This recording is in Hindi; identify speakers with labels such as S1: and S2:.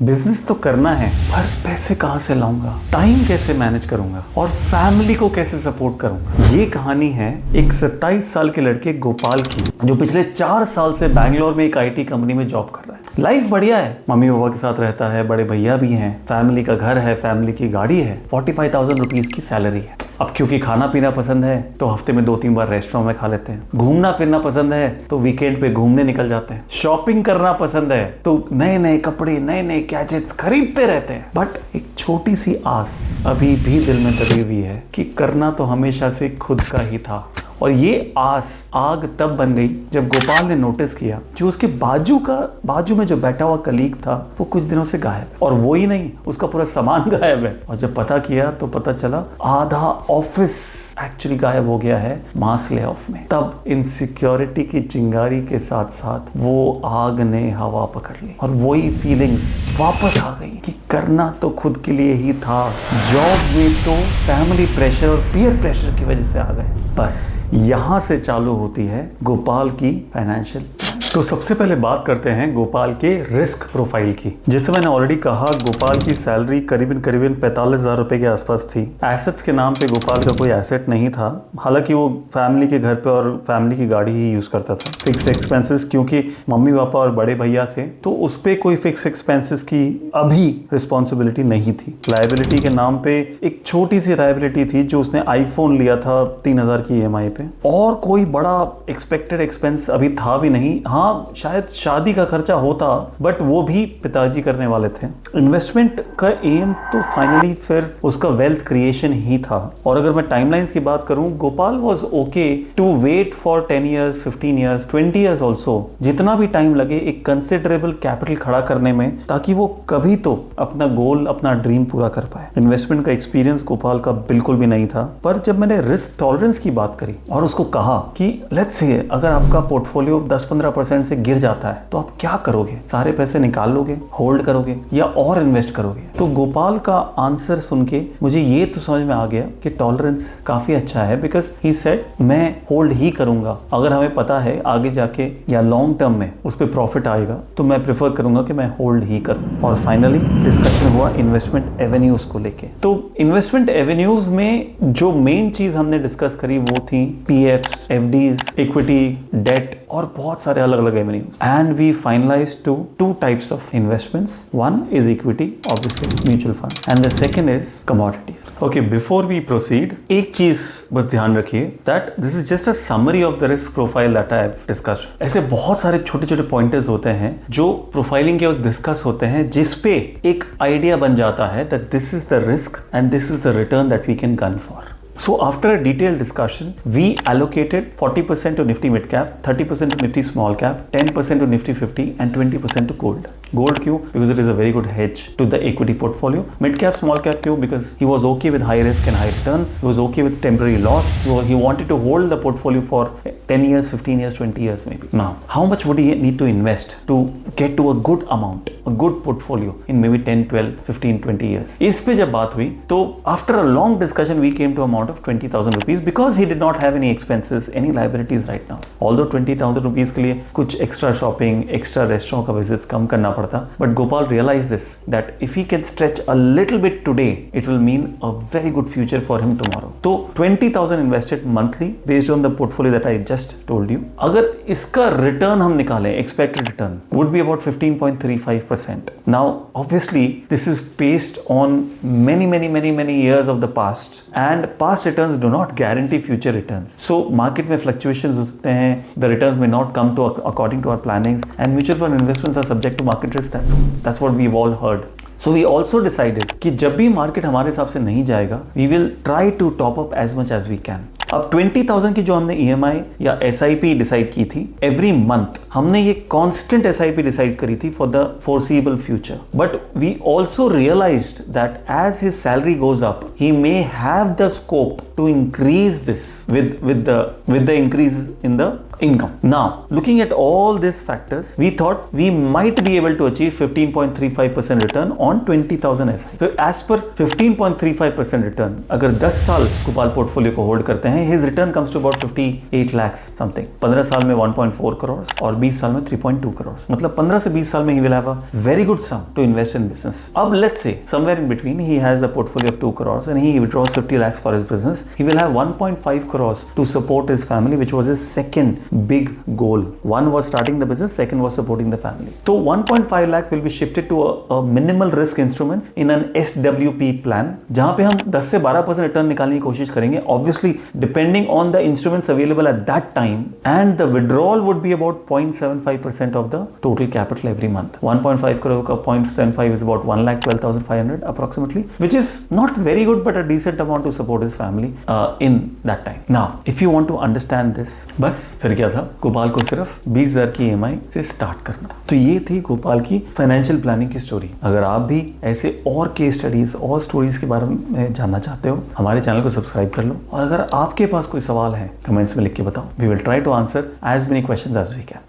S1: बिजनेस तो करना है, पर पैसे कहाँ से लाऊंगा, टाइम कैसे मैनेज करूंगा और फैमिली को कैसे सपोर्ट करूंगा। ये कहानी है एक 27 साल के लड़के गोपाल की, जो पिछले 4 साल से बैंगलोर में एक आईटी कंपनी में जॉब कर रहा है। लाइफ बढ़िया है, मम्मी पापा के साथ रहता है, बड़े भैया भी हैं, फैमिली का घर है, फैमिली की गाड़ी है, 45,000 रुपीज की सैलरी है। अब क्योंकि खाना पीना पसंद है तो हफ्ते में 2-3 बार रेस्टोरेंट में खा लेते हैं। घूमना फिरना पसंद है तो वीकेंड पे घूमने निकल जाते हैं। शॉपिंग करना पसंद है तो नए नए कपड़े, नए नए गैजेट्स खरीदते रहते हैं। बट एक छोटी सी आस अभी भी दिल में दबी हुई है कि करना तो हमेशा से खुद का ही था। और ये आस आग तब बन गई जब गोपाल ने नोटिस किया कि उसके बाजू में जो बैठा हुआ कलीग था वो कुछ दिनों से गायब है। और वो ही नहीं, उसका पूरा सामान गायब है। और जब पता किया तो पता चला आधा ऑफिस एक्चुअली गायब हो गया है मास ले ऑफ में। तब इनसिक्योरिटी की चिंगारी के साथ साथ वो आग ने हवा पकड़ ली और वही फीलिंग्स वापस आ गई कि करना तो खुद के लिए ही था। जॉब में तो फैमिली प्रेशर और पीयर प्रेशर की वजह से आ गए। बस यहां से चालू होती है गोपाल की फाइनेंशियल। तो सबसे पहले बात करते हैं गोपाल के रिस्क प्रोफाइल की। जैसे मैंने ऑलरेडी कहा, गोपाल की सैलरी करीबन 45,000 रुपए के आसपास थी। एसेट्स के नाम पे गोपाल का कोई एसेट नहीं था, हालांकि वो फैमिली के घर पे और फैमिली की गाड़ी ही यूज करता था। फिक्स एक्सपेंसेस, क्योंकि मम्मी पापा और बड़े भैया थे तो उस पे कोई फिक्स एक्सपेंसेस की अभी रिस्पॉन्सिबिलिटी नहीं थी। लायबिलिटी के नाम पे एक छोटी सी लायबिलिटी थी जो उसने आईफोन लिया था 3,000 की EMI पे, और कोई बड़ा एक्सपेक्टेड एक्सपेंस अभी था भी नहीं। हाँ, शायद शादी का खर्चा होता, बट वो भी पिताजी करने वाले थे। इन्वेस्टमेंट का एम तो फाइनली फिर उसका वेल्थ क्रिएशन ही था। और अगर मैं टाइमलाइंस की बात करूं, Gopal was okay to wait for 10 years, 15 years, 20 years also, जितना भी टाइम लगे एक कंसिडरेबल कैपिटल खड़ा करने में, ताकि वो कभी तो अपना गोल, अपना ड्रीम पूरा कर पाए। इन्वेस्टमेंट का एक्सपीरियंस गोपाल का बिल्कुल भी नहीं था। पर जब मैंने रिस्क टॉलरेंस की बात करी और उसको कहा कि लेट्स से अगर आपका पोर्टफोलियो 10-15% से गिर जाता है तो आप क्या करोगे? सारे पैसे निकाल लोगे, होल्ड करोगे या और इन्वेस्ट करोगे? तो गोपाल का आंसर सुन के मुझे ये तो समझ में आ गया कि टॉलरेंस काफी अच्छा है, बिकॉज ही सेड मैं होल्ड ही करूंगा। अगर हमें पता है आगे जाके या लॉन्ग टर्म में उस पर प्रॉफिट आएगा तो मैं प्रेफर करूंगा कि मैं होल्ड ही करूं। और फाइनली डिस्कशन हुआ इन्वेस्टमेंट एवेन्यूज को लेके। तो इन्वेस्टमेंट एवेन्यूज में जो मेन चीज हमने डिस्कस करी वो थी PFs, FDs, इक्विटी, डेट और बहुत सारे अलग अलग avenues. And we finalized to 2 types of investments. One is equity, obviously mutual funds, and the second is commodities. Okay, before we proceed, एक चीज बस ध्यान रखिए that this is just a summary of the risk profile that I have discussed. ऐसे बहुत सारे छोटे छोटे पॉइंटर्स होते हैं जो प्रोफाइलिंग के वक्त डिस्कस होते हैं, जिसपे एक आइडिया बन जाता है that this is the risk and this is the return that we can gun for. So after a detailed discussion, we allocated 40% to Nifty Mid Cap, 30% to Nifty Small Cap, 10% to Nifty 50 and 20% to Gold. Gold क्यों? Because it is a very good hedge to the equity portfolio. Mid Cap, Small Cap क्यों? Because he was okay with high risk and high return. He was okay with temporary loss. He wanted to hold the portfolio for 10 years, 15 years, 20 years maybe. Now, how much would he need to invest to get to a good amount, a good portfolio in maybe 10, 12, 15, 20 years? इस पे जब बात हुई तो after a long discussion we came to amount of 20,000 rupees because he did not have any expenses, any liabilities right now. Although 20,000 rupees के लिए कुछ extra shopping, extra restaurant का visits कम करना पड़ता, but Gopal realized this, that if he can stretch a little bit today, it will mean a very good future for him tomorrow. तो 20,000 invested monthly based on the portfolio that I just told you. अगर इसका return हम निकालें, expected return would be about 15.35%. Now, obviously, this is based on many years of the past, and past returns do not guarantee future returns. So market में fluctuations होते हैं, the returns may not come to according to our plannings, and mutual fund investments are subject to market risk. That's what we've all heard. So we also decided कि जब भी मार्केट हमारे हिसाब से नहीं जाएगा, we will try to top up as much as we can. अब 20,000 की जो हमने EMI या SIP डिसाइड की थी एवरी मंथ, हमने ये कांस्टेंट SIP डिसाइड करी थी for the foreseeable future. But we also realized that as his salary goes up, he may have the scope to increase this with the increase in the income. Now, looking at all these factors, we thought we might be able to achieve 15.35% return on 20,000 SI. So as per 15.35% return, अगर 10 साल गोपाल पोर्टफोलियो को होल्ड करते हैं, his return comes to about 58 lakhs something. 15 साल में 1.4 crores और 20 साल में 3.2 crores. मतलब 15 से 20 साल में he will have a very good sum to invest in business. अब let's say somewhere in between he has a portfolio of 2 crores and he withdraws 50 lakhs for his business. He will have 1.5 crores to support his family, which was his second big goal. One was starting the business, second was supporting the family. So 1.5 lakh will be shifted to a minimal risk instruments in an SWP plan, जहां पे हम 10 से 12% रिटर्न निकालने की कोशिश करेंगे. Obviously, depending on the instruments available at that time, and the withdrawal would be about 0.75% of the total capital every month. 1.5 crore का 0.75 is about 1,12,500 approximately, which is not very good but a decent amount to support his family in that time. Now, if you want to understand this, बस फिर क्या था, गोपाल को सिर्फ 20,000 की EMI से स्टार्ट करना था. तो ये थी गोपाल की फाइनेंशियल प्लानिंग की स्टोरी. अगर आप भी ऐसे और केस स्टडीज और स्टोरीज के बारे में जानना चाहते हो, हमारे चैनल को सब्सक्राइब कर लो. और अगर आपके पास कोई सवाल है, कमेंट्स में लिख के बताओ. We will try to answer as many questions as we can.